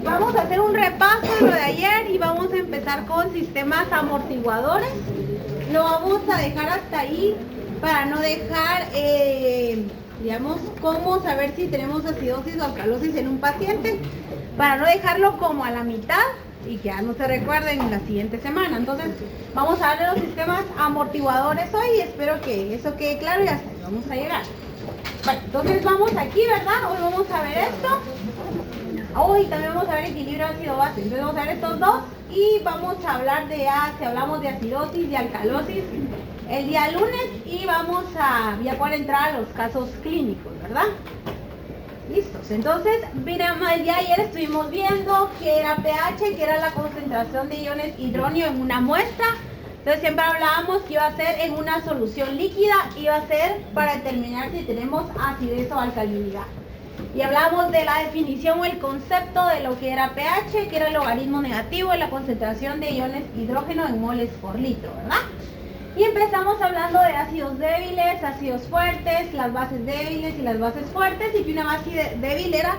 Vamos a hacer un repaso de lo de ayer y vamos a empezar con sistemas amortiguadores. Lo vamos a dejar hasta ahí para no dejar, digamos, cómo saber si tenemos acidosis o alcalosis en un paciente, para no dejarlo como a la mitad y que ya no se recuerden en la siguiente semana. Entonces, vamos a darle los sistemas amortiguadores hoy y espero que eso quede claro y hasta ahí vamos a llegar. Bueno, entonces vamos aquí, ¿verdad? Hoy vamos a ver esto. Hoy también vamos a ver equilibrio ácido-base. Entonces vamos a ver estos dos y vamos a hablar de si hablamos de acidosis, de alcalosis el día lunes y vamos a ya poder entrar a los casos clínicos, ¿verdad? Listos. Entonces, mira, el día de ayer estuvimos viendo que era pH, que era la concentración de iones hidróneo en una muestra. Entonces siempre hablábamos que iba a ser en una solución líquida, iba a ser para determinar si tenemos acidez o alcalinidad. Y hablábamos de la definición o el concepto de lo que era pH, que era el logaritmo negativo de la concentración de iones hidrógeno en moles por litro, ¿verdad? Y empezamos hablando de ácidos débiles, ácidos fuertes, las bases débiles y las bases fuertes, y que una base débil era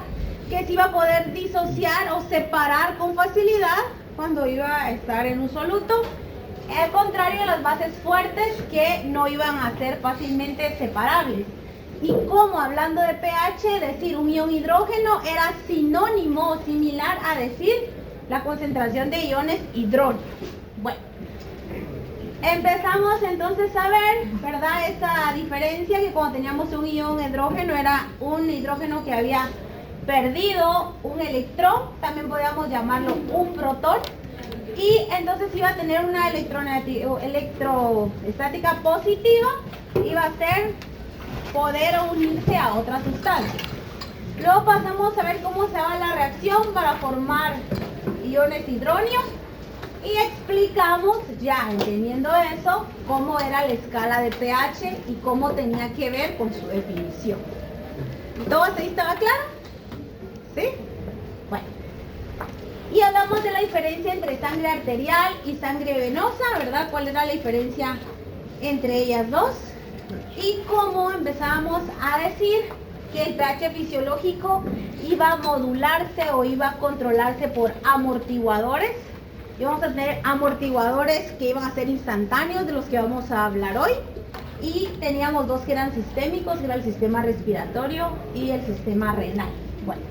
que se iba a poder disociar o separar con facilidad cuando iba a estar en un soluto. Al contrario de las bases fuertes que no iban a ser fácilmente separables. Y como hablando de pH, decir un ion hidrógeno era sinónimo o similar a decir la concentración de iones hidrógeno. Bueno, empezamos entonces a ver, ¿verdad? Esa diferencia que cuando teníamos un ion hidrógeno era un hidrógeno que había perdido un electrón, también podíamos llamarlo un protón. Y entonces iba a tener una electroestática positiva, iba a ser poder unirse a otra sustancia. Luego pasamos a ver cómo se va la reacción para formar iones hidróneo y explicamos, ya entendiendo eso, cómo era la escala de pH y cómo tenía que ver con su definición. ¿Todo hasta ahí estaba claro? ¿Sí? Bueno. Y hablamos de la diferencia entre sangre arterial y sangre venosa, ¿verdad? ¿Cuál era la diferencia entre ellas dos? Y cómo empezábamos a decir que el pH fisiológico iba a modularse o iba a controlarse por amortiguadores. Y vamos a tener amortiguadores que iban a ser instantáneos, de los que vamos a hablar hoy. Y teníamos dos que eran sistémicos, que era el sistema respiratorio y el sistema renal. Bueno.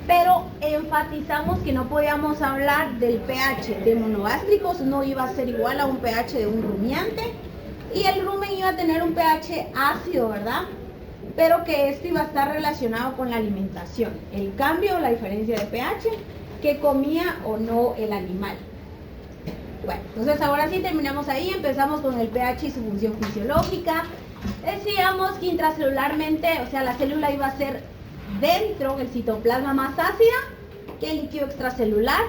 Pero enfatizamos que no podíamos hablar del pH de monogástricos, no iba a ser igual a un pH de un rumiante, y el rumen iba a tener un pH ácido, ¿verdad? Pero que esto iba a estar relacionado con la alimentación, el cambio o la diferencia de pH que comía o no el animal. Bueno, entonces ahora sí terminamos ahí, empezamos con el pH y su función fisiológica. Decíamos que intracelularmente, o sea, la célula iba a ser dentro del citoplasma más ácida que el líquido extracelular.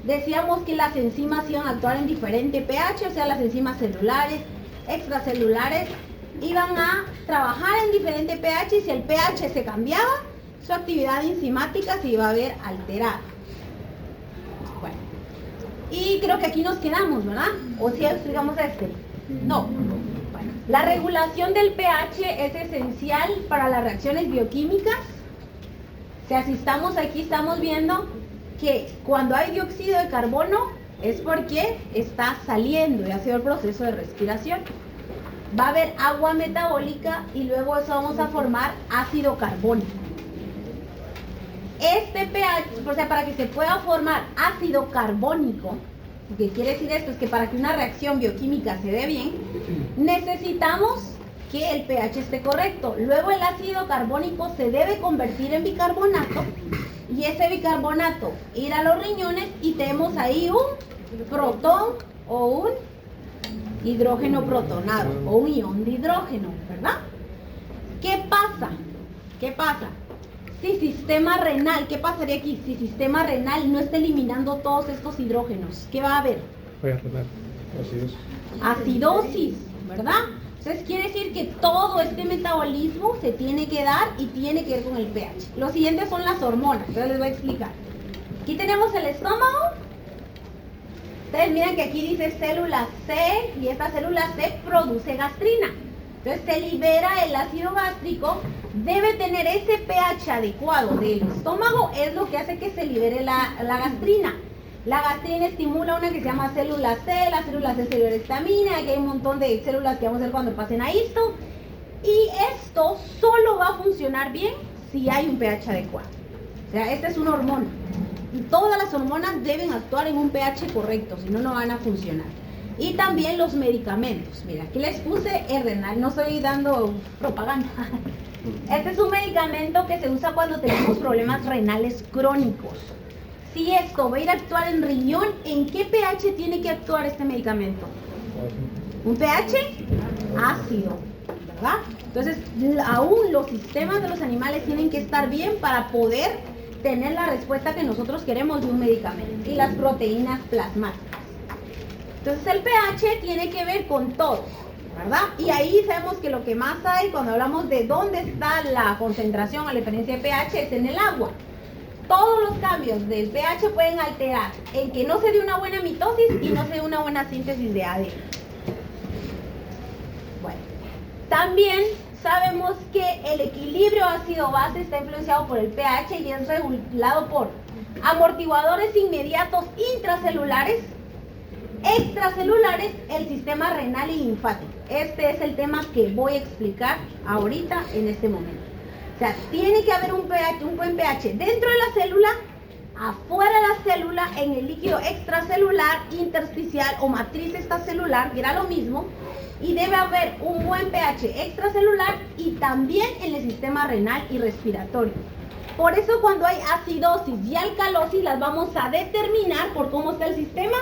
Decíamos que las enzimas iban a actuar en diferente pH, o sea, las enzimas celulares, extracelulares, iban a trabajar en diferente pH y si el pH se cambiaba, su actividad enzimática se iba a ver alterada. Bueno, y creo que aquí nos quedamos, ¿verdad? ¿O si explicamos este? No. Bueno, la regulación del pH es esencial para las reacciones bioquímicas. O sea, si estamos aquí, estamos viendo que cuando hay dióxido de carbono es porque está saliendo y ha sido el proceso de respiración. Va a haber agua metabólica y luego eso vamos a formar ácido carbónico. Este pH, o sea, para que se pueda formar ácido carbónico, lo que quiere decir esto es que para que una reacción bioquímica se dé bien, necesitamos que el pH esté correcto. Luego el ácido carbónico se debe convertir en bicarbonato y ese bicarbonato ir a los riñones y tenemos ahí un protón o un hidrógeno protonado o un ion de hidrógeno, ¿verdad? ¿Qué pasa? ¿Qué pasa? Si sistema renal, ¿qué pasaría aquí? Si sistema renal no está eliminando todos estos hidrógenos, ¿qué va a haber? Acidosis, ¿verdad? Entonces quiere decir que todo este metabolismo se tiene que dar y tiene que ver con el pH. Los siguientes son las hormonas, entonces les voy a explicar. Aquí tenemos el estómago. Ustedes miren que aquí dice célula C y esta célula C produce gastrina. Entonces se libera el ácido gástrico debe tener ese pH adecuado del estómago, es lo que hace que se libere la gastrina. La gastrina estimula una que se llama célula C, la célula C se libera histamina, aquí hay un montón de células que vamos a ver cuando pasen a histo. Y esto solo va a funcionar bien si hay un pH adecuado. O sea, esta es una hormona. Y todas las hormonas deben actuar en un pH correcto, si no, no van a funcionar. Y también los medicamentos. Mira, aquí les puse Renal, no estoy dando propaganda. Este es un medicamento que se usa cuando tenemos problemas renales crónicos. Si esto va a ir a actuar en riñón, ¿en qué pH tiene que actuar este medicamento? Un pH ácido, ¿verdad? Entonces, aún los sistemas de los animales tienen que estar bien para poder tener la respuesta que nosotros queremos de un medicamento. Y las proteínas plasmáticas. Entonces, el pH tiene que ver con todo, ¿verdad? Y ahí sabemos que lo que más hay cuando hablamos de dónde está la concentración a la diferencia de pH es en el agua. Todos los cambios del pH pueden alterar en que no se dé una buena mitosis y no se dé una buena síntesis de ADN. Bueno, también sabemos que el equilibrio ácido-base está influenciado por el pH y es regulado por amortiguadores inmediatos intracelulares, extracelulares, el sistema renal y linfático. Este es el tema que voy a explicar ahorita en este momento. O sea, tiene que haber un buen pH dentro de la célula, afuera de la célula, en el líquido extracelular, intersticial o matriz extracelular, que era lo mismo, y debe haber un buen pH extracelular y también en el sistema renal y respiratorio. Por eso cuando hay acidosis y alcalosis las vamos a determinar por cómo está el sistema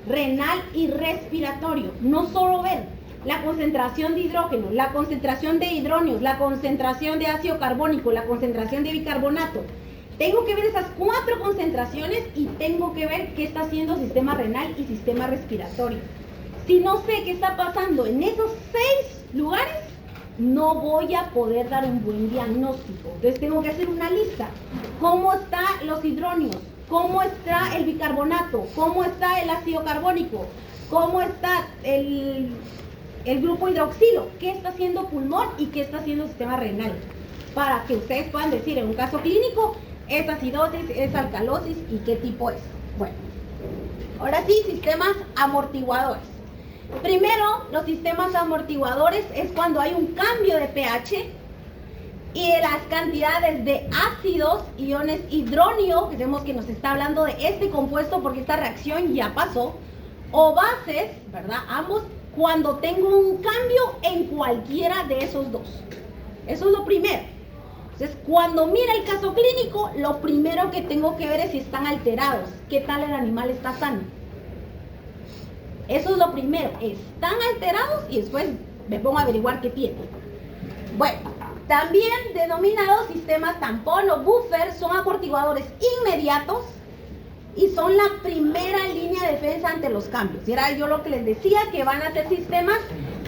renal y respiratorio. No solo ver la concentración de hidrógeno, la concentración de hidronios, la concentración de ácido carbónico, la concentración de bicarbonato. Tengo que ver esas 4 concentraciones y tengo que ver qué está haciendo sistema renal y sistema respiratorio. Si no sé qué está pasando en esos 6 lugares, no voy a poder dar un buen diagnóstico. Entonces tengo que hacer una lista. ¿Cómo están los hidronios? ¿Cómo está el bicarbonato? ¿Cómo está el ácido carbónico? ¿Cómo está el grupo hidroxilo? ¿Qué está haciendo pulmón y qué está haciendo sistema renal? Para que ustedes puedan decir en un caso clínico, es acidosis, es alcalosis y qué tipo es. Bueno, ahora sí, sistemas amortiguadores. Primero, los sistemas amortiguadores es cuando hay un cambio de pH y de las cantidades de ácidos, iones hidronio, que vemos que nos está hablando de este compuesto porque esta reacción ya pasó, o bases, ¿verdad? Ambos, cuando tengo un cambio en cualquiera de esos dos. Eso es lo primero. Entonces, cuando mira el caso clínico, lo primero que tengo que ver es si están alterados, qué tal el animal está sano. Eso es lo primero, están alterados y después me pongo a averiguar qué tiene. Bueno, también denominados sistemas tampón o buffer, son amortiguadores inmediatos y son la primera línea de defensa ante los cambios. Y era yo lo que les decía, que van a ser sistemas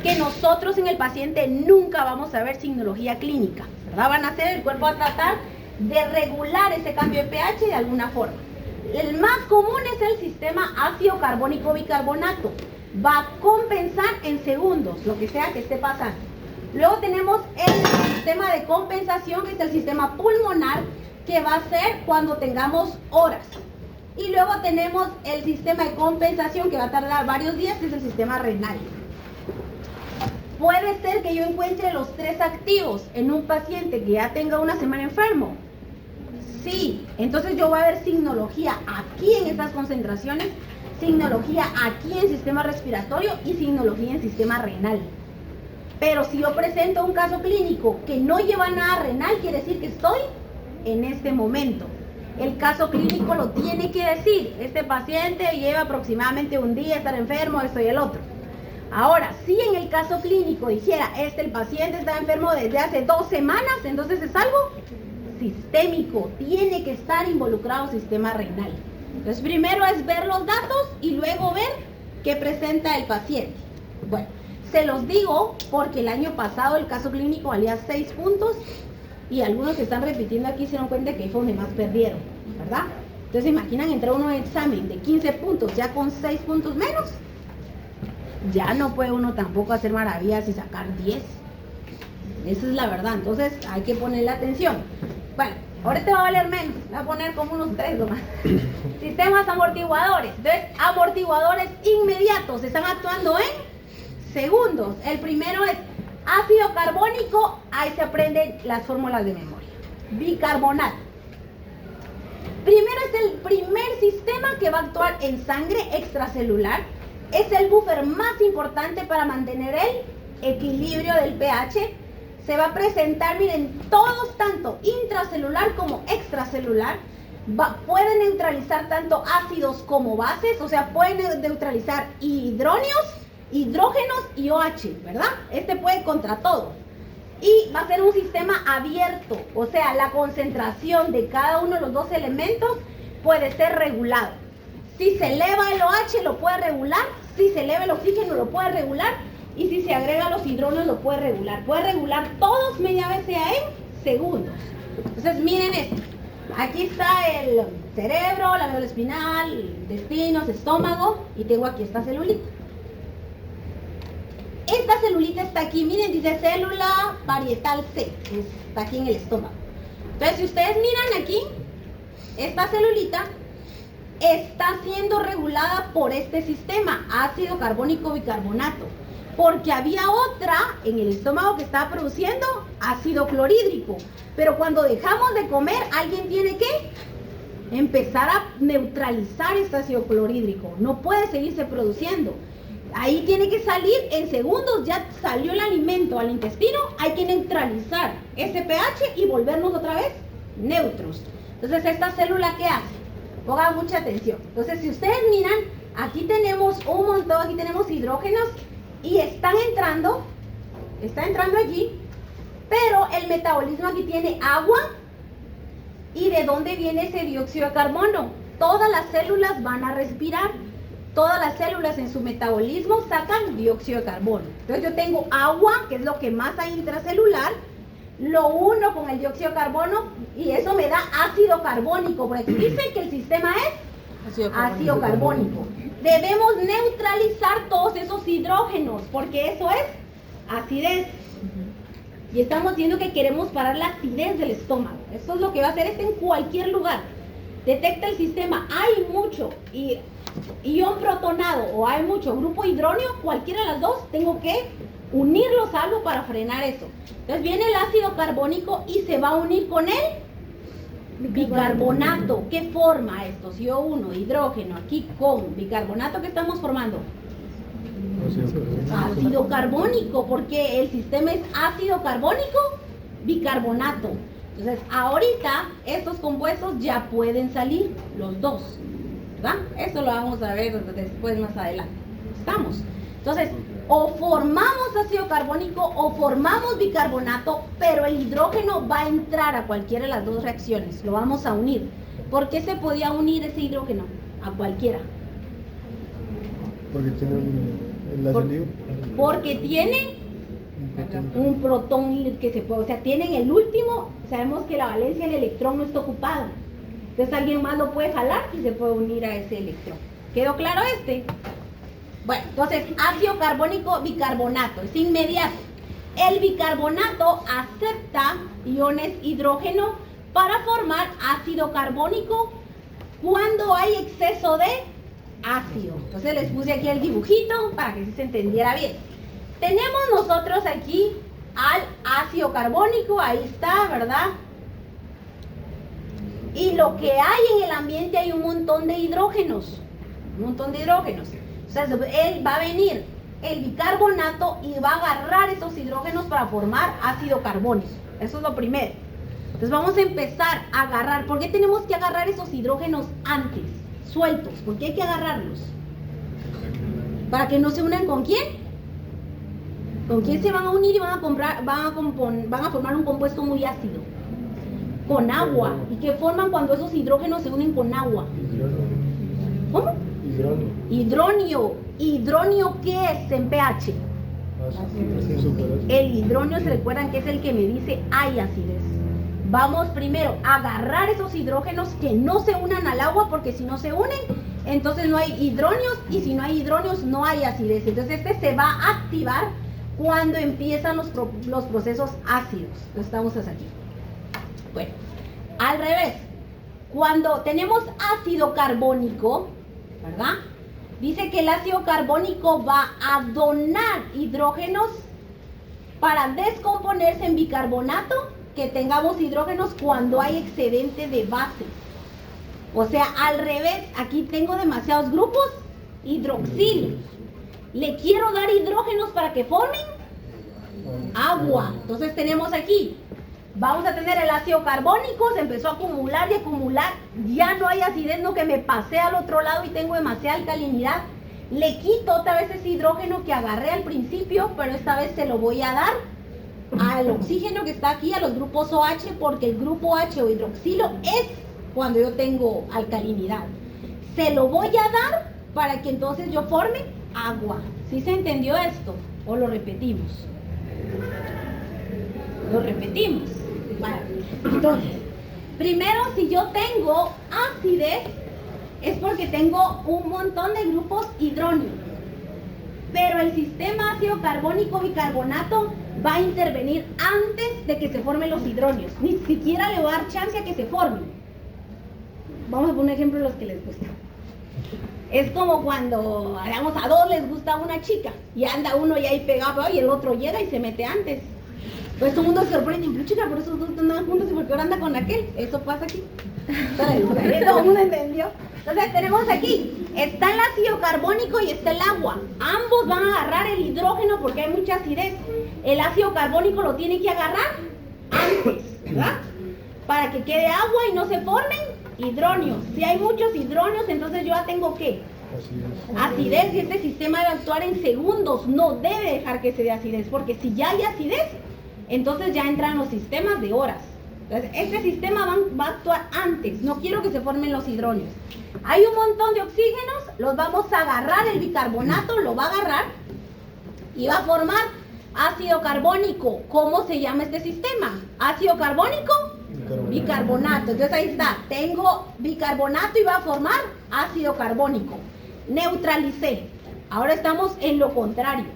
que nosotros en el paciente nunca vamos a ver signología clínica, ¿verdad? Van a ser, el cuerpo va a tratar de regular ese cambio de pH de alguna forma. El más común es el sistema ácido carbónico bicarbonato. Va a compensar en segundos, lo que sea que esté pasando. Luego tenemos el sistema de compensación, que es el sistema pulmonar, que va a ser cuando tengamos horas. Y luego tenemos el sistema de compensación, que va a tardar varios días, que es el sistema renal. Puede ser que yo encuentre los 3 activos en un paciente que ya tenga una semana enfermo. Sí, entonces yo voy a ver signología aquí en estas concentraciones, signología aquí en sistema respiratorio y signología en sistema renal. Pero si yo presento un caso clínico que no lleva nada renal, quiere decir que estoy en este momento. El caso clínico lo tiene que decir. Este paciente lleva aproximadamente un día estar enfermo, esto y el otro. Ahora, si en el caso clínico dijera, el paciente está enfermo desde hace 2 semanas, entonces es algo sistémico, tiene que estar involucrado el sistema renal. Entonces primero es ver los datos y luego ver qué presenta el paciente. Bueno, se los digo porque el año pasado el caso clínico valía 6 puntos y algunos que están repitiendo aquí se dieron cuenta que ahí fue donde más perdieron, ¿verdad? Entonces imaginan entrar uno en examen de 15 puntos ya con 6 puntos menos, ya no puede uno tampoco hacer maravillas y sacar 10. Esa es la verdad, entonces hay que ponerle atención. Bueno, ahora te va a valer menos, voy a poner como unos 3 nomás. Sistemas amortiguadores. Entonces, amortiguadores inmediatos, están actuando en segundos. El primero es ácido carbónico, ahí se aprenden las fórmulas de memoria. Bicarbonato. Primero es el primer sistema que va a actuar en sangre extracelular. Es el buffer más importante para mantener el equilibrio del pH. Se va a presentar, miren, todos, tanto intracelular como extracelular. Pueden neutralizar tanto ácidos como bases, o sea, pueden neutralizar hidrógenos y OH, ¿verdad? Este puede contra todo. Y va a ser un sistema abierto, o sea, la concentración de cada uno de los dos elementos puede ser regulado. Si se eleva el OH lo puede regular, si se eleva el oxígeno lo puede regular, y si se agrega los hidrógenos lo puede regular. Puede regular todos media BCA en segundos. Entonces miren esto. Aquí está el cerebro, la médula espinal, intestinos, estómago, y tengo aquí esta celulita. Esta celulita está aquí, miren, dice célula parietal C, está aquí en el estómago. Entonces si ustedes miran aquí, esta celulita está siendo regulada por este sistema, ácido carbónico bicarbonato. Porque había otra en el estómago que estaba produciendo ácido clorhídrico. Pero cuando dejamos de comer, alguien tiene que empezar a neutralizar este ácido clorhídrico. No puede seguirse produciendo. Ahí tiene que salir en segundos, ya salió el alimento al intestino, hay que neutralizar ese pH y volvernos otra vez neutros. Entonces, ¿esta célula qué hace? Pongan mucha atención. Entonces, si ustedes miran, aquí tenemos un montón, aquí tenemos hidrógenos, y están entrando allí, pero el metabolismo aquí tiene agua. ¿Y de dónde viene ese dióxido de carbono? Todas las células van a respirar, todas las células en su metabolismo sacan dióxido de carbono. Entonces yo tengo agua, que es lo que más hay intracelular, lo uno con el dióxido de carbono y eso me da ácido carbónico, porque aquí dice que el sistema es ácido carbónico. Debemos neutralizar todos esos hidrógenos, porque eso es acidez. Y estamos diciendo que queremos parar la acidez del estómago. Eso es lo que va a hacer en cualquier lugar. Detecta el sistema, hay mucho ion protonado o hay mucho grupo hidrógeno, cualquiera de las dos, tengo que unirlos a algo para frenar eso. Entonces viene el ácido carbónico y se va a unir con el bicarbonato. ¿Qué forma esto? CO1, hidrógeno, aquí con bicarbonato, ¿qué estamos formando? Ácido carbónico, porque el sistema es ácido carbónico, bicarbonato. Entonces, ahorita estos compuestos ya pueden salir los dos, ¿verdad? Eso lo vamos a ver después, más adelante. ¿Estamos? Entonces, o formamos ácido carbónico o formamos bicarbonato, pero el hidrógeno va a entrar a cualquiera de las dos reacciones, lo vamos a unir. ¿Por qué se podía unir ese hidrógeno? A cualquiera. Porque tiene el enlace libre. Porque tiene un protón que se puede, o sea, tienen el último, sabemos que la valencia del electrón no está ocupada. Entonces alguien más lo puede jalar y se puede unir a ese electrón. ¿Quedó claro este? Bueno, entonces ácido carbónico bicarbonato, es inmediato. El bicarbonato acepta iones hidrógeno para formar ácido carbónico cuando hay exceso de ácido. Entonces les puse aquí el dibujito para que se entendiera bien. Tenemos nosotros aquí al ácido carbónico, ahí está, ¿verdad? Y lo que hay en el ambiente hay un montón de hidrógenos, O sea, él va a venir el bicarbonato y va a agarrar esos hidrógenos para formar ácido carbónico. Eso es lo primero. Entonces vamos a empezar a agarrar. ¿Por qué tenemos que agarrar esos hidrógenos antes, sueltos? ¿Por qué hay que agarrarlos? Para que no se unan con quién. ¿Con quién se van a unir y van a formar un compuesto muy ácido? Con agua. ¿Y qué forman cuando esos hidrógenos se unen con agua? ¿Cómo? Hidróneo. ¿Hidróneo qué es en pH? El hidróneo, se recuerdan que es el que me dice hay acidez. Vamos primero a agarrar esos hidrógenos que no se unan al agua, porque si no se unen, entonces no hay hidróneos, y si no hay hidróneos no hay acidez. Entonces este se va a activar cuando empiezan los procesos ácidos. Estamos hasta aquí. Bueno, al revés. Cuando tenemos ácido carbónico, ¿verdad? Dice que el ácido carbónico va a donar hidrógenos para descomponerse en bicarbonato, que tengamos hidrógenos cuando hay excedente de base. O sea, al revés, aquí tengo demasiados grupos hidroxilo. Le quiero dar hidrógenos para que formen agua. Entonces tenemos aquí, vamos a tener el ácido carbónico, se empezó a acumular y acumular, ya no hay acidez, no, que me pasé al otro lado y tengo demasiada alcalinidad. Le quito otra vez ese hidrógeno que agarré al principio, pero esta vez se lo voy a dar al oxígeno que está aquí, a los grupos OH, porque el grupo OH o hidroxilo es cuando yo tengo alcalinidad. Se lo voy a dar para que entonces yo forme agua. ¿Sí se entendió esto? ¿O lo repetimos? Lo repetimos. Bueno, entonces, primero, si yo tengo acidez, es porque tengo un montón de grupos hidróneos. Pero el sistema ácido carbónico bicarbonato va a intervenir antes de que se formen los hidróneos. Ni siquiera le voy a dar chance a que se formen. Vamos a poner un ejemplo de los que les gusta. Es como cuando, digamos, a dos les gusta una chica y anda uno y ahí pegado y el otro llega y se mete antes. Pues todo el mundo se sorprende, pero chica, por esos dos andan juntos y porque ahora anda con aquel. Eso pasa aquí. Todo el mundo entendió. Entonces tenemos aquí, está el ácido carbónico y está el agua. Ambos van a agarrar el hidrógeno porque hay mucha acidez. El ácido carbónico lo tiene que agarrar antes, ¿verdad? Para que quede agua y no se formen hidróneos. Si hay muchos hidróneos, entonces yo ya tengo ¿qué? Acidez, y este sistema debe actuar en segundos, no debe dejar que se dé acidez, porque si ya hay acidez, entonces ya entran los sistemas de horas. Entonces, este sistema va a actuar antes, no quiero que se formen los hidróneos. Hay un montón de oxígenos, los vamos a agarrar, el bicarbonato lo va a agarrar y va a formar ácido carbónico. ¿Cómo se llama este sistema? Ácido carbónico, bicarbonato. Entonces ahí está, tengo bicarbonato y va a formar ácido carbónico. Neutralicé. Ahora estamos en lo contrario.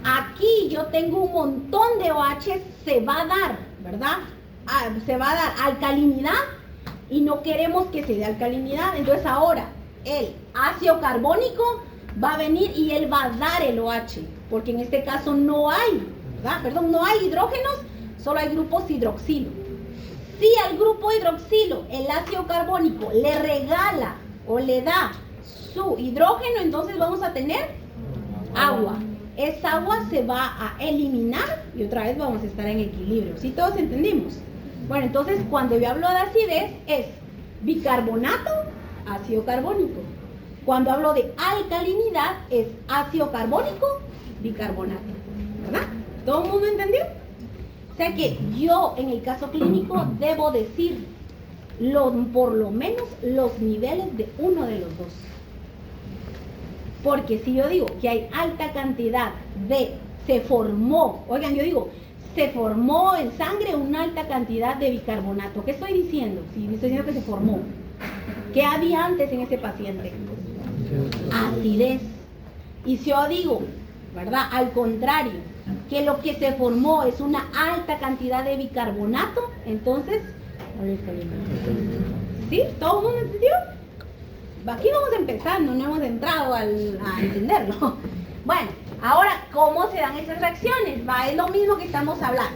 Aquí yo tengo un montón de OH, se va a dar, ¿verdad? Se va a dar alcalinidad y no queremos que se dé alcalinidad. Entonces ahora el ácido carbónico va a venir y él va a dar el OH, porque en este caso no hay, ¿verdad? Perdón, no hay hidrógenos, solo hay grupos hidroxilo. Si al grupo hidroxilo el ácido carbónico le regala o le da su hidrógeno, entonces vamos a tener agua. Esa agua se va a eliminar y otra vez vamos a estar en equilibrio. ¿Sí todos entendimos? Bueno, entonces cuando yo hablo de acidez es bicarbonato, ácido carbónico. Cuando hablo de alcalinidad es ácido carbónico, bicarbonato. ¿Verdad? ¿Todo el mundo entendió? O sea que yo en el caso clínico debo decir por lo menos los niveles de uno de los dos. Porque si yo digo que hay alta cantidad se formó en sangre una alta cantidad de bicarbonato. ¿Qué estoy diciendo? Si estoy diciendo que se formó. ¿Qué había antes en ese paciente? Acidez. Y si yo digo, ¿verdad? Al contrario, que lo que se formó es una alta cantidad de bicarbonato, entonces, ¿sí? ¿Todo el mundo entendió? Aquí vamos empezando, no hemos entrado a entenderlo. Bueno, ahora, ¿cómo se dan esas reacciones? Es lo mismo que estamos hablando.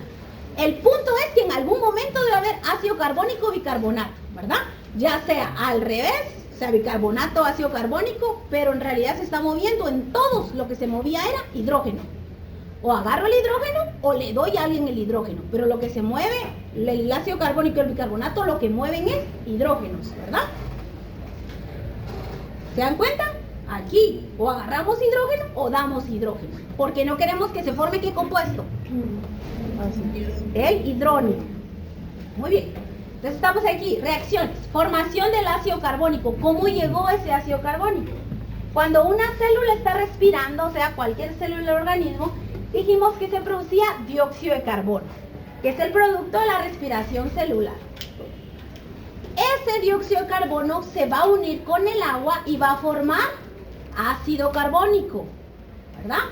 El punto es que en algún momento debe haber ácido carbónico o bicarbonato, ¿verdad? Ya sea al revés, o sea, bicarbonato, ácido carbónico, pero en realidad se está moviendo en todos, lo que se movía era hidrógeno. O agarro el hidrógeno o le doy a alguien el hidrógeno, pero lo que se mueve, el ácido carbónico y el bicarbonato, lo que mueven es hidrógenos, ¿verdad? ¿Se dan cuenta? Aquí o agarramos hidrógeno o damos hidrógeno, porque no queremos que se forme ¿qué compuesto? El hidrógeno. Muy bien. Entonces estamos aquí, reacciones, formación del ácido carbónico. ¿Cómo llegó ese ácido carbónico? Cuando una célula está respirando, o sea, cualquier célula del organismo, dijimos que se producía dióxido de carbono, que es el producto de la respiración celular. Ese dióxido de carbono se va a unir con el agua y va a formar ácido carbónico, ¿verdad?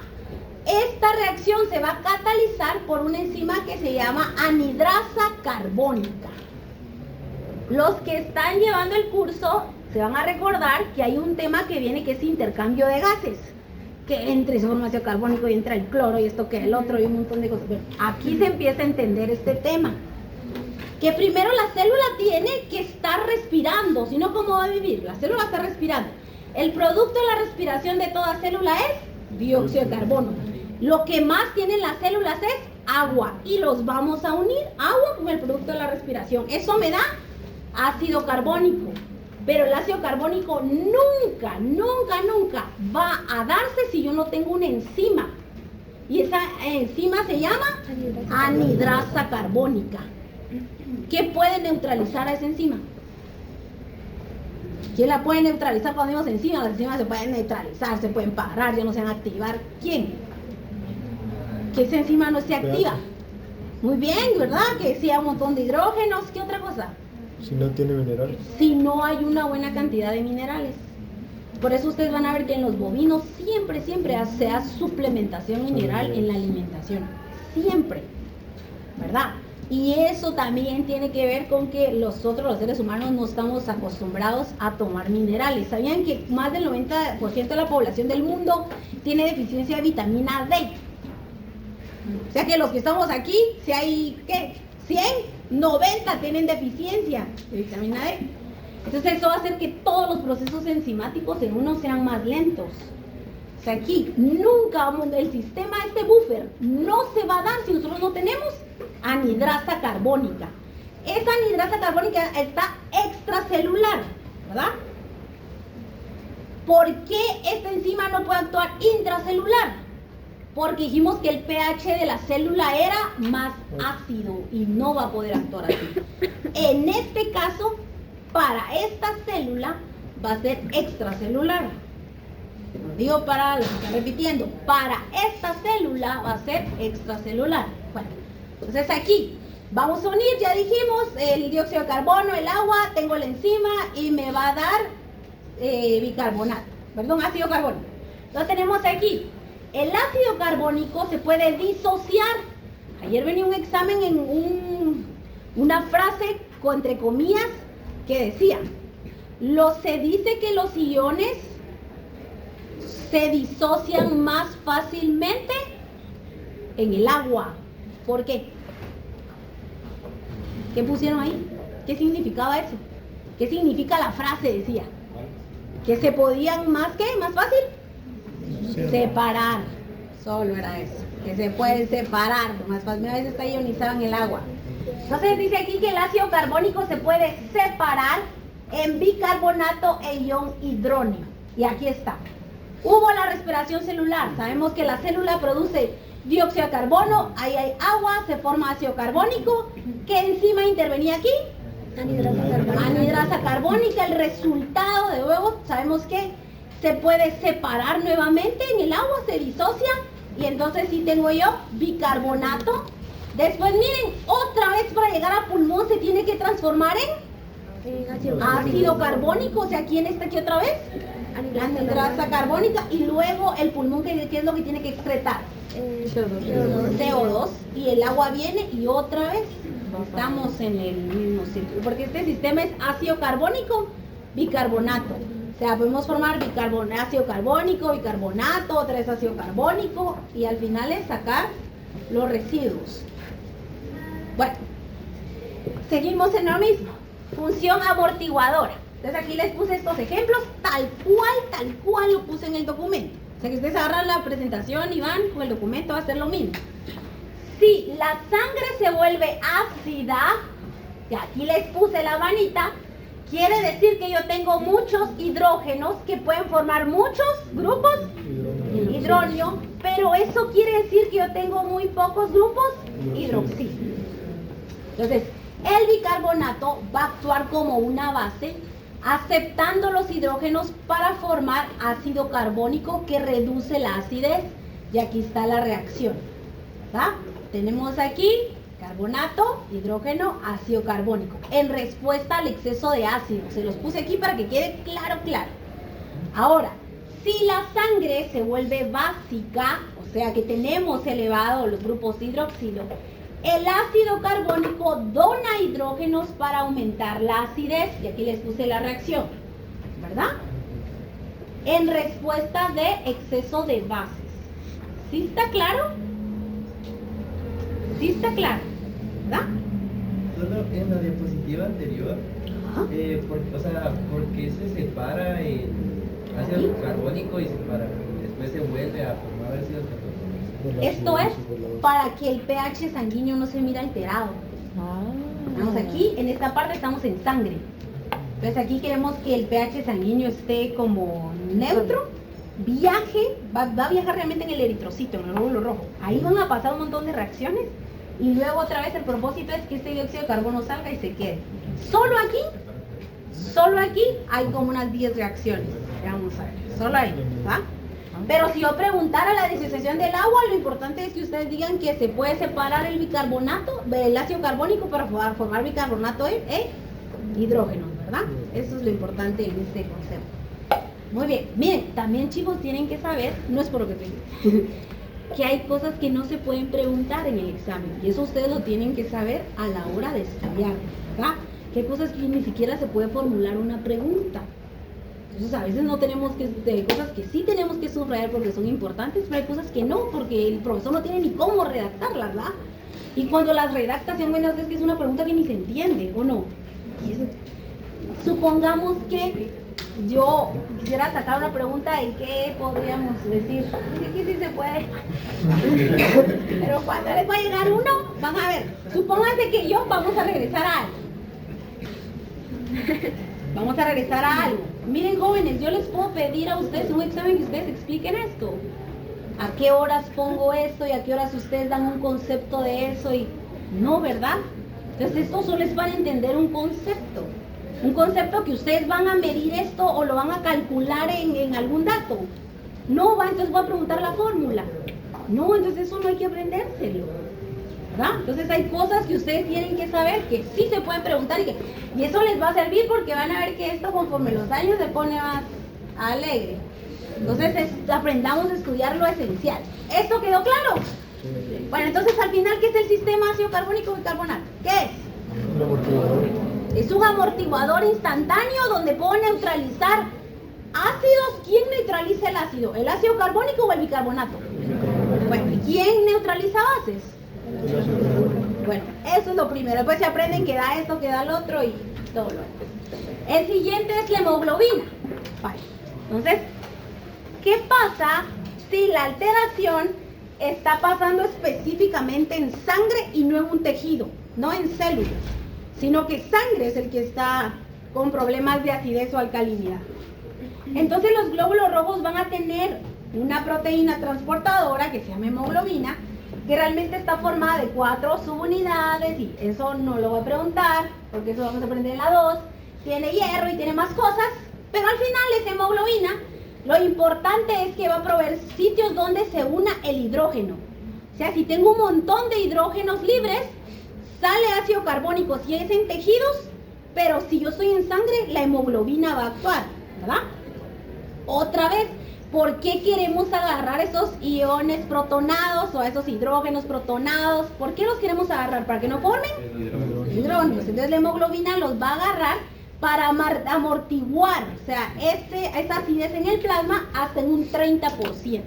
Esta reacción se va a catalizar por una enzima que se llama anhidrasa carbónica. Los que están llevando el curso se van a recordar que hay un tema que viene que es intercambio de gases, que entre ese ácido carbónico y entra el cloro y esto que el otro y un montón de cosas. Aquí se empieza a entender este tema, que primero la célula tiene que estar respirando, si no, ¿cómo va a vivir? La célula está respirando. El producto de la respiración de toda célula es dióxido de carbono. Lo que más tienen las células es agua y los vamos a unir, agua con el producto de la respiración. Eso me da ácido carbónico, pero el ácido carbónico nunca, nunca, nunca va a darse si yo no tengo una enzima. Y esa enzima se llama anhidrasa carbónica. ¿Qué puede neutralizar a esa enzima? ¿Quién la puede neutralizar cuando digo enzima? Las enzimas se pueden neutralizar, se pueden parar, ya no se van a activar. ¿Quién? Que esa enzima no se activa. Muy bien, ¿verdad? Que sea un montón de hidrógenos. ¿Qué otra cosa? Si no tiene minerales. Si no hay una buena cantidad de minerales. Por eso ustedes van a ver que en los bovinos siempre se hace suplementación mineral en la alimentación. Siempre. ¿Verdad? Y eso también tiene que ver con que nosotros, los seres humanos, no estamos acostumbrados a tomar minerales. ¿Sabían que más del 90% de la población del mundo tiene deficiencia de vitamina D? O sea que los que estamos aquí, si hay, ¿qué? 100, 90 tienen deficiencia de vitamina D. Entonces eso va a hacer que todos los procesos enzimáticos en uno sean más lentos. O sea, aquí nunca vamos, el sistema, este buffer, no se va a dar si nosotros no tenemos anhidrasa carbónica. Esa anhidrasa carbónica está extracelular, ¿verdad? ¿Por qué esta enzima no puede actuar intracelular? Porque dijimos que el pH de la célula era más ácido y no va a poder actuar así. En este caso, para esta célula va a ser extracelular. Lo digo para los que están repitiendo. Para esta célula va a ser extracelular. Bueno, entonces aquí vamos a unir, ya dijimos, el dióxido de carbono, el agua, tengo la enzima y me va a dar ácido carbónico. Entonces tenemos aquí. El ácido carbónico se puede disociar. Ayer venía un examen en una frase, entre comillas, que decía, se dice que los iones se disocian más fácilmente en el agua. ¿Por qué? ¿Qué pusieron ahí? ¿Qué significaba eso? ¿Qué significa la frase? Decía, que se podían más fácil separar. Solo era eso, que se puede separar más fácil. A veces está ionizado en el agua. Entonces dice aquí que el ácido carbónico se puede separar en bicarbonato e ion hidróneo. Y aquí está. Hubo la respiración celular. Sabemos que la célula produce dióxido de carbono, ahí hay agua, se forma ácido carbónico. ¿Qué enzima intervenía aquí? Anhidrasa carbónica. El resultado de nuevo, sabemos que se puede separar nuevamente en el agua, se disocia y entonces sí tengo yo bicarbonato. Después miren, otra vez para llegar a pulmón se tiene que transformar en ácido carbónico. O sea, ¿quién está aquí otra vez? Anhidrasa carbónica. Y luego el pulmón, ¿qué es lo que tiene que excretar? CO2. Y el agua viene y otra vez estamos en el mismo ciclo, porque este sistema es ácido carbónico, bicarbonato. O sea, podemos formar ácido carbónico, bicarbonato, otra vez ácido carbónico y al final es sacar los residuos. Bueno, seguimos en lo mismo. Función amortiguadora. Entonces aquí les puse estos ejemplos tal cual lo puse en el documento. O sea que ustedes agarran la presentación y van con el documento, va a ser lo mismo. Si la sangre se vuelve ácida, que aquí les puse la manita, quiere decir que yo tengo muchos hidrógenos que pueden formar muchos grupos hidróneo, pero eso quiere decir que yo tengo muy pocos grupos hidroxilo. Entonces, el bicarbonato va a actuar como una base, aceptando los hidrógenos para formar ácido carbónico que reduce la acidez. Y aquí está la reacción, ¿verdad? Tenemos aquí carbonato, hidrógeno, ácido carbónico, en respuesta al exceso de ácido. Se los puse aquí para que quede claro. Ahora, si la sangre se vuelve básica, o sea que tenemos elevado los grupos hidroxilo, el ácido carbónico dona hidrógenos para aumentar la acidez, y aquí les puse la reacción, ¿verdad? En respuesta de exceso de bases. ¿Sí está claro? Sí está claro, ¿verdad? Solo en la diapositiva anterior, Ajá. ¿por qué se separa el ácido carbónico y después se vuelve a formar ácido carbónico? Esto es para que el pH sanguíneo no se mire alterado. Vamos aquí, en esta parte estamos en sangre. Entonces aquí queremos que el pH sanguíneo esté como neutro, va a viajar realmente en el eritrocito, en el glóbulo rojo. Ahí van a pasar un montón de reacciones y luego otra vez el propósito es que este dióxido de carbono salga y se quede. Solo aquí hay como unas 10 reacciones. Vamos a ver, solo ahí, ¿va? Pero si yo preguntara la disociación del agua, lo importante es que ustedes digan que se puede separar el bicarbonato, el ácido carbónico para formar bicarbonato e hidrógeno, ¿verdad? Eso es lo importante en este concepto. Muy bien, miren, también chicos tienen que saber, no es por lo que te digo, que hay cosas que no se pueden preguntar en el examen, y eso ustedes lo tienen que saber a la hora de estudiar, ¿verdad? Que hay cosas que ni siquiera se puede formular una pregunta. Entonces a veces no tenemos que, hay cosas que sí tenemos que subrayar porque son importantes, pero hay cosas que no, porque el profesor no tiene ni cómo redactarlas, ¿verdad? Y cuando las redacta, se buenas veces que es una pregunta que ni se entiende, ¿o no? Y eso, supongamos que yo quisiera sacar una pregunta y qué podríamos decir. Aquí sí se puede. Pero cuando les va a llegar uno, van a ver. Supónganse que vamos a regresar a algo. Vamos a regresar a algo. Miren, jóvenes, yo les puedo pedir a ustedes un examen que ustedes expliquen esto. ¿A qué horas pongo esto y a qué horas ustedes dan un concepto de eso? Y no, ¿verdad? Entonces esto solo es para entender un concepto. Un concepto que ustedes van a medir esto o lo van a calcular en algún dato. No, entonces voy a preguntar la fórmula. No, entonces eso no hay que aprendérselo, ¿verdad? Entonces hay cosas que ustedes tienen que saber que sí se pueden preguntar y eso les va a servir porque van a ver que esto conforme los años se pone más alegre. Entonces aprendamos a estudiar lo esencial. ¿Esto quedó claro? Sí. Bueno, entonces al final, ¿qué es el sistema ácido carbónico bicarbonato? ¿Qué es? Un amortiguador. Es un amortiguador instantáneo donde puedo neutralizar ácidos. ¿Quién neutraliza el ácido? ¿El ácido carbónico o el bicarbonato? Bueno, ¿y quién neutraliza bases? El ácido carbónico. Bueno, eso es lo primero. Después se aprenden que da esto, que da lo otro y todo lo demás. El siguiente es la hemoglobina. Vale. Entonces, ¿qué pasa si la alteración está pasando específicamente en sangre y no en un tejido, no en células, sino que sangre es el que está con problemas de acidez o alcalinidad? Entonces los glóbulos rojos van a tener una proteína transportadora que se llama hemoglobina, que realmente está formada de 4 subunidades, y eso no lo voy a preguntar, porque eso vamos a aprender en la 2, tiene hierro y tiene más cosas, pero al final es hemoglobina. Lo importante es que va a proveer sitios donde se una el hidrógeno. O sea, si tengo un montón de hidrógenos libres, sale ácido carbónico si es en tejidos, pero si yo estoy en sangre, la hemoglobina va a actuar, ¿verdad? Otra vez, ¿por qué queremos agarrar esos iones protonados o esos hidrógenos protonados? ¿Por qué los queremos agarrar? ¿Para que no formen hidrógenos? Entonces la hemoglobina los va a agarrar para amortiguar, o sea, esa acidez en el plasma hasta en un 30%.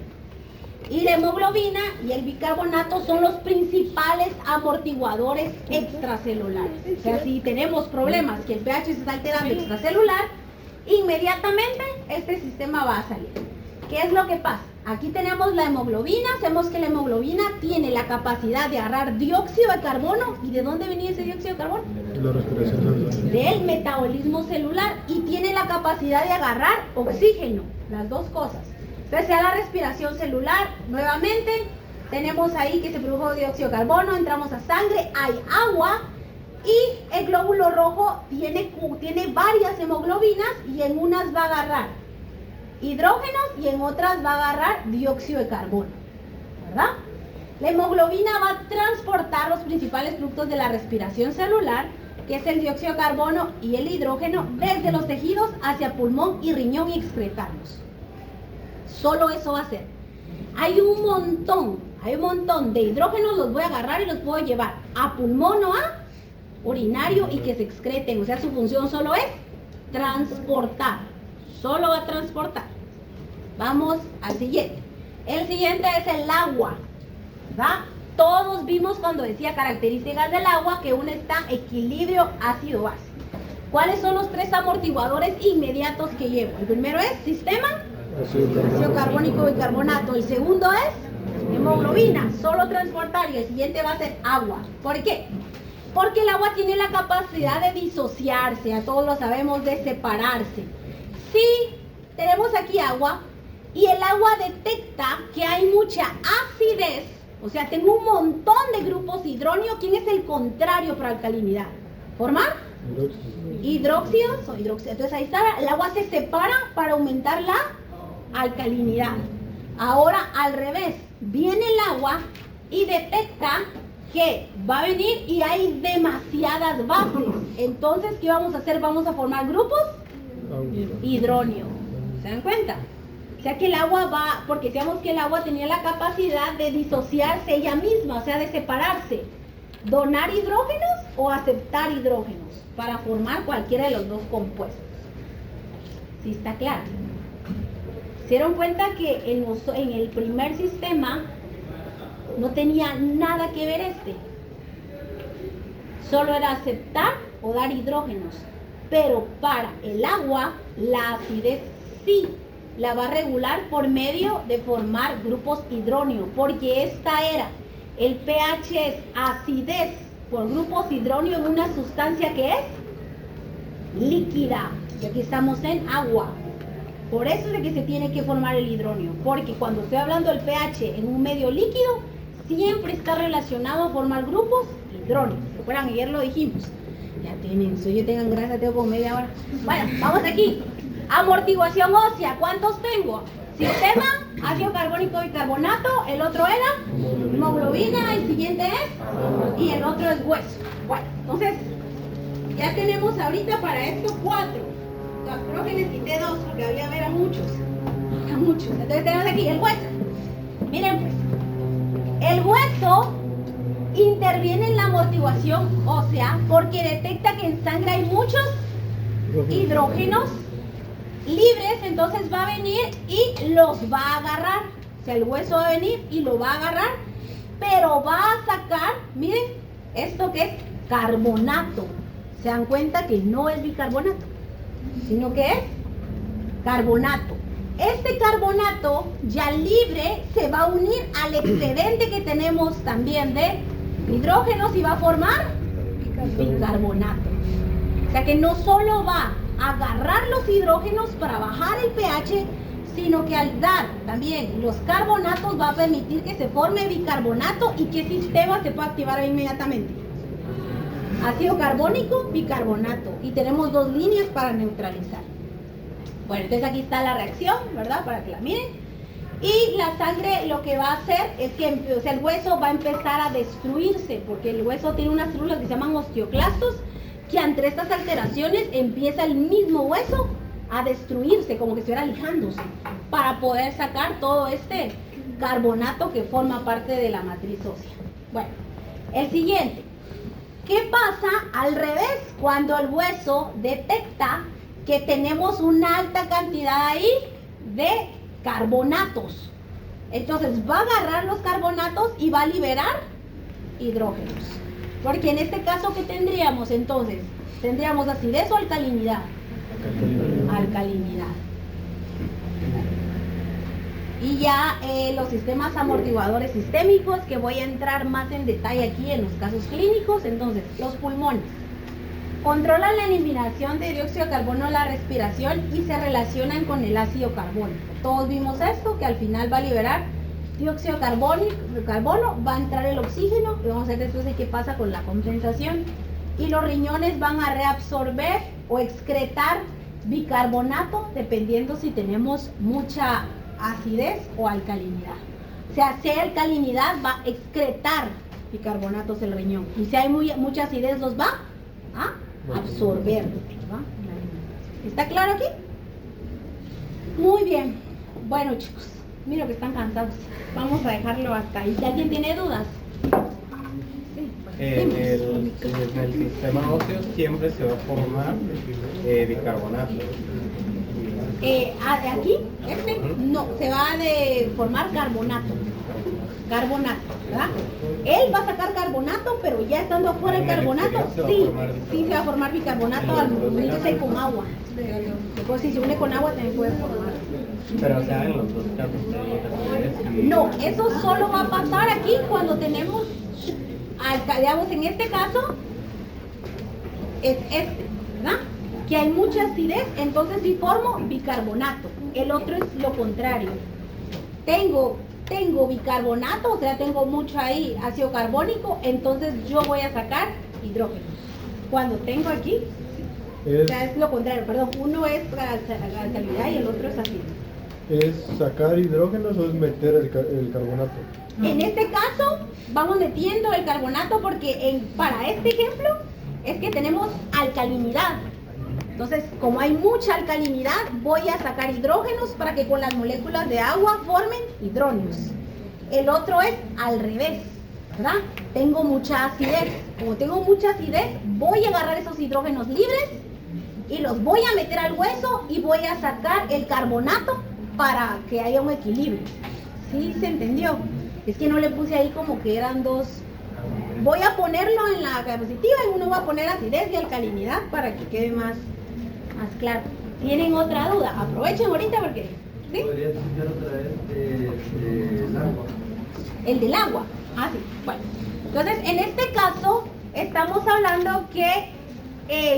Y la hemoglobina y el bicarbonato son los principales amortiguadores extracelulares. O sea, si tenemos problemas que el pH se está alterando extracelular, inmediatamente este sistema va a salir. ¿Qué es lo que pasa? Aquí tenemos la hemoglobina, sabemos que la hemoglobina tiene la capacidad de agarrar dióxido de carbono. ¿Y de dónde venía ese dióxido de carbono? La respiración celular. Del metabolismo celular, y tiene la capacidad de agarrar oxígeno, las dos cosas. Entonces se da la respiración celular, nuevamente tenemos ahí que se produjo dióxido de carbono, entramos a sangre, hay agua, y el glóbulo rojo tiene varias hemoglobinas, y en unas va a agarrar hidrógenos y en otras va a agarrar dióxido de carbono, ¿verdad? La hemoglobina va a transportar los principales productos de la respiración celular, que es el dióxido de carbono y el hidrógeno, desde los tejidos hacia pulmón y riñón, y excretarlos. Solo eso va a hacer. Hay un montón de hidrógenos, los voy a agarrar y los puedo llevar a pulmón o a urinario y que se excreten. O sea, su función solo es transportar. Solo va a transportar. Vamos al siguiente. El siguiente es el agua. ¿Va? Todos vimos cuando decía características del agua que una está equilibrio ácido-base. ¿Cuáles son los tres amortiguadores inmediatos que llevo? El primero es sistema, ácido carbónico y bicarbonato. El segundo es hemoglobina, solo transportar, y el siguiente va a ser agua. ¿Por qué? Porque el agua tiene la capacidad de disociarse, a todos lo sabemos, de separarse. Si tenemos aquí agua y el agua detecta que hay mucha acidez, o sea, tengo un montón de grupos hidróneo, ¿quién es el contrario para alcalinidad? ¿Formar? Hidróxidos o hidróxido. Entonces ahí está, el agua se separa para aumentar la alcalinidad. Ahora al revés, viene el agua y detecta que va a venir y hay demasiadas bases. Entonces, ¿qué vamos a hacer? Vamos a formar grupos hidróneo. ¿Se dan cuenta? O sea que el agua va, porque decíamos que el agua tenía la capacidad de disociarse ella misma, o sea, de separarse. Donar hidrógenos o aceptar hidrógenos para formar cualquiera de los dos compuestos. ¿Sí está claro? ¿Se dieron cuenta que en el primer sistema no tenía nada que ver este? Solo era aceptar o dar hidrógenos. Pero para el agua, la acidez sí la va a regular por medio de formar grupos hidróneo, porque esta era, el pH es acidez por grupos hidróneo en una sustancia que es líquida. Y aquí estamos en agua. Por eso es de que se tiene que formar el hidróneo, porque cuando estoy hablando del pH en un medio líquido, siempre está relacionado a formar grupos hidróneos. ¿Se acuerdan? Ayer lo dijimos. Ya tienen, si yo tengan grasa, tengo como media hora. Bueno, vamos aquí. Amortiguación ósea, ¿cuántos tengo? Sistema, ácido carbónico y carbonato, el otro era hemoglobina, el siguiente es, y el otro es hueso. Bueno, entonces, ya tenemos ahorita para esto 4. Creo que les quité 2 porque había ver a muchos. Entonces tenemos aquí el hueso. Miren pues, el hueso interviene en la amortiguación ósea porque detecta que en sangre hay muchos hidrógenos libres, entonces va a venir y los va a agarrar. O sea, el hueso va a venir y lo va a agarrar, pero va a sacar, miren, esto que es carbonato. Se dan cuenta que no es bicarbonato, sino que es carbonato. Este carbonato ya libre se va a unir al excedente que tenemos también de hidrógenos y va a formar bicarbonato. O sea que no solo va a agarrar los hidrógenos para bajar el pH, sino que al dar también los carbonatos va a permitir que se forme bicarbonato. ¿Y qué sistema se puede activar inmediatamente? Ácido carbónico, bicarbonato. Y tenemos 2 líneas para neutralizar. Bueno, entonces aquí está la reacción, ¿verdad? Para que la miren. Y la sangre lo que va a hacer es que, o sea, el hueso va a empezar a destruirse, porque el hueso tiene unas células que se llaman osteoclastos, que ante estas alteraciones empieza el mismo hueso a destruirse, como que estuviera lijándose, para poder sacar todo este carbonato que forma parte de la matriz ósea. Bueno, el siguiente. ¿Qué pasa al revés cuando el hueso detecta que tenemos una alta cantidad ahí de carbonatos? Entonces va a agarrar los carbonatos y va a liberar hidrógenos. Porque en este caso, ¿qué tendríamos entonces? ¿Tendríamos acidez o alcalinidad? Alcalinidad. Y ya los sistemas amortiguadores sistémicos, que voy a entrar más en detalle aquí en los casos clínicos. Entonces, los pulmones controlan la eliminación de dióxido de carbono en la respiración y se relacionan con el ácido carbónico. Todos vimos esto, que al final va a liberar dióxido de carbono, va a entrar el oxígeno y vamos a ver después de qué pasa con la compensación. Y los riñones van a reabsorber o excretar bicarbonato dependiendo si tenemos mucha acidez o alcalinidad. O sea, si hay alcalinidad va a excretar bicarbonatos el riñón, y si hay mucha acidez los va a absorber, ¿verdad? ¿Está claro aquí? Muy bien. Bueno, chicos, Miro que están cansados. Vamos a dejarlo hasta ahí. ¿Ya alguien tiene dudas? Sí, pues, En dime. el sistema óseo siempre se va a formar bicarbonato. Aquí, no, se va a formar carbonato. Carbonato, ¿verdad? Él va a sacar carbonato, pero ya estando afuera el En el carbonato, exterior sí se va a formar bicarbonato al unirse con agua. Después si se une con agua también puede formar. Pero o sea, en los dos casos No, eso solo va a pasar aquí cuando tenemos, digamos en este caso, es este, ¿verdad? Que hay mucha acidez, entonces sí formo bicarbonato. El otro es lo contrario. Tengo bicarbonato, o sea, tengo mucho ahí ácido carbónico, entonces yo voy a sacar hidrógeno. Cuando tengo aquí, o sea, es lo contrario, perdón, uno es alcalinidad y el otro es acidez. ¿Es sacar hidrógenos o es meter el carbonato? En este caso, vamos metiendo el carbonato porque para este ejemplo es que tenemos alcalinidad. Entonces, como hay mucha alcalinidad, voy a sacar hidrógenos para que con las moléculas de agua formen hidrógenos. El otro es al revés, ¿verdad? Tengo mucha acidez. Como tengo mucha acidez, voy a agarrar esos hidrógenos libres y los voy a meter al hueso y voy a sacar el carbonato para que haya un equilibrio. ¿Sí se entendió? Es que no le puse ahí como que eran dos. Voy a ponerlo en la diapositiva y uno va a poner acidez y alcalinidad para que quede más claro. ¿Tienen otra duda? Aprovechen ahorita porque... ¿sí? ¿Podrías explicar otra vez el agua? El del agua. Ah, sí. Bueno. Entonces, en este caso, estamos hablando que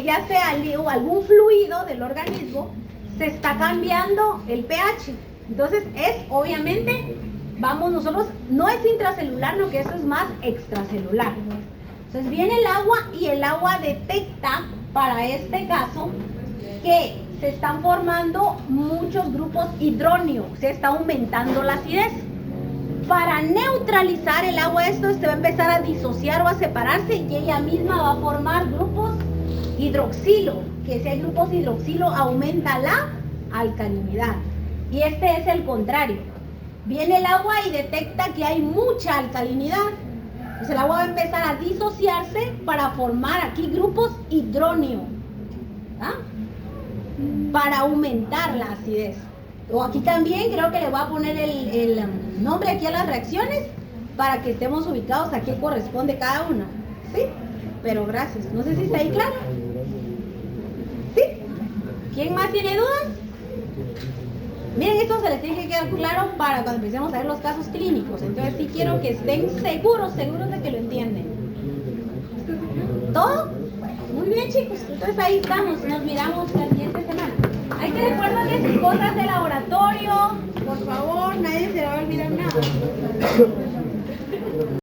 ya sea algún fluido del organismo, se está cambiando el pH. Entonces, obviamente, vamos nosotros, no es intracelular, lo que eso es más extracelular. Entonces, viene el agua y el agua detecta, para este caso, que se están formando muchos grupos hidróneos, se está aumentando la acidez. Para neutralizar el agua, esto se va a empezar a disociar o a separarse y ella misma va a formar grupos hidroxilo, que si hay grupos hidroxilo aumenta la alcalinidad. Y este es el contrario. Viene el agua y detecta que hay mucha alcalinidad. Entonces el agua va a empezar a disociarse para formar aquí grupos hidróneos. ¿Ah? Para aumentar la acidez. O aquí también creo que le voy a poner el nombre aquí a las reacciones para que estemos ubicados a qué corresponde cada una. ¿Sí? Pero gracias. No sé si está ahí claro. ¿Sí? ¿Quién más tiene dudas? Miren, esto se les tiene que quedar claro para cuando empecemos a ver los casos clínicos. Entonces sí quiero que estén seguros de que lo entienden. ¿Todo? Bueno, muy bien chicos. Entonces ahí estamos. Nos miramos la siguiente semana. Hay que recuerden que cosas de laboratorio, por favor, nadie se va a olvidar nada.